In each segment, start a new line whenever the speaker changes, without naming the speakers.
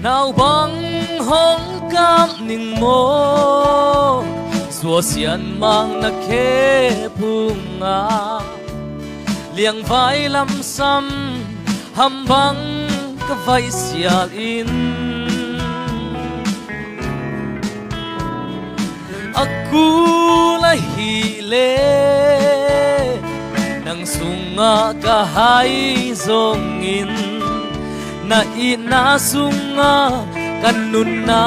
nào băng hong cam ning mo xua xiên mang na khe phung a liang vai lam sam ham băng ka vai sial in aku la hi le nang sunga ka hai zong in na ina sunga kanun na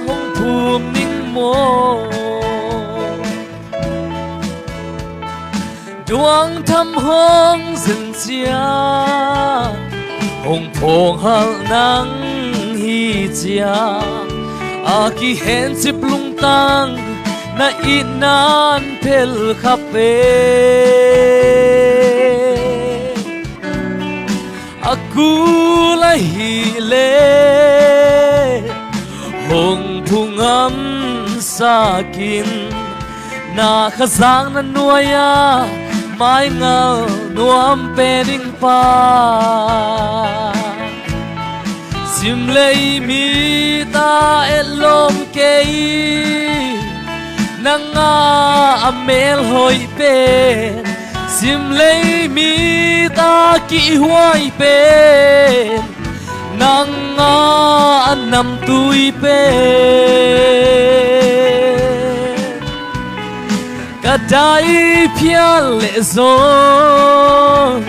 hong thum ning mo duang tham hong dừng chia hong phong hal nang hi chia a ki hen chip lung tang na inan pel khape aku la hi le hong phungam sakin na khazang na nuaya mai ngal nuam pe ding pa sim lei mi ta elom kei nanga amel hoi pen sim lei mi ta ki huai pen nanga anam tui pen kadai phial le zon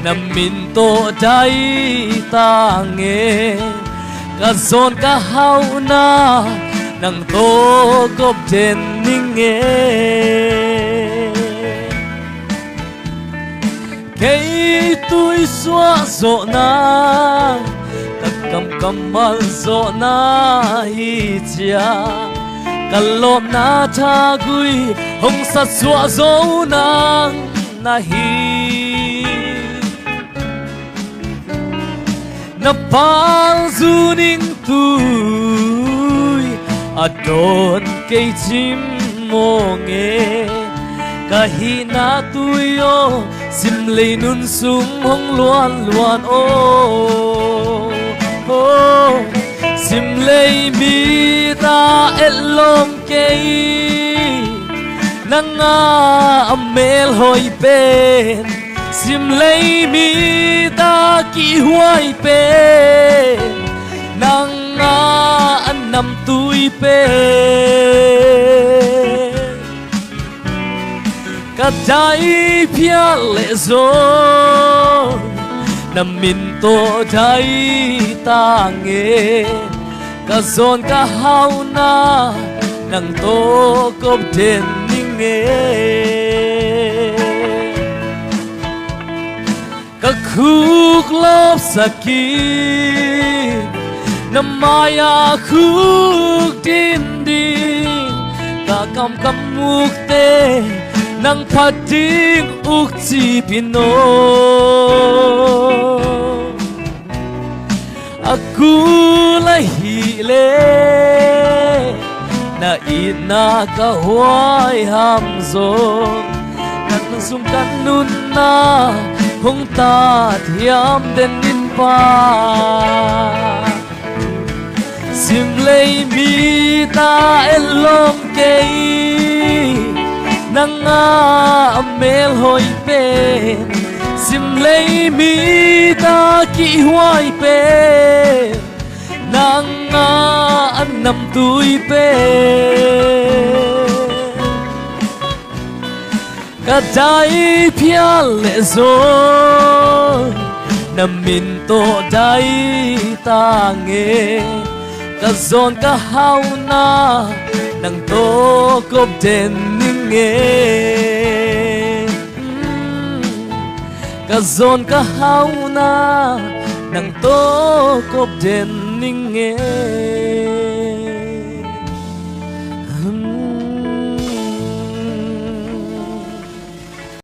nam min to dai ta nge ka zon ka hau na nang to gop den ning e kei tui xóa zo na ta cầm cầm mal zo na hi chia kalom na tha gui hong sa xóa zo nang na hi na pal zuning tui adon kei chim mo nge kahina tuyo sim lei nun sum hong luan luan o sim lei mi ta elom kei nanga amel hoi pen sim lei mi ta ki huai pen nanga anam tui pen kadai phia le zo nam min to dai ta nge ka zon ka hau na nang to kop den ning nge ka khuk lop sakin na maya khuk din din ka kam muk te nang pading ukti pino aku la hi le na ina ka huai ham zo nang sum kan nun na hong ta thiam den in pa sim lei mi ta elom kei nanga amel hoi pen sim lei mi ta ki huai pen nanga anam tui pen kadai phia le zo nam min to dai ta nge ka zon ka hau na nang to kop den ning nge ka zon ka hau na nang to kop den ning nge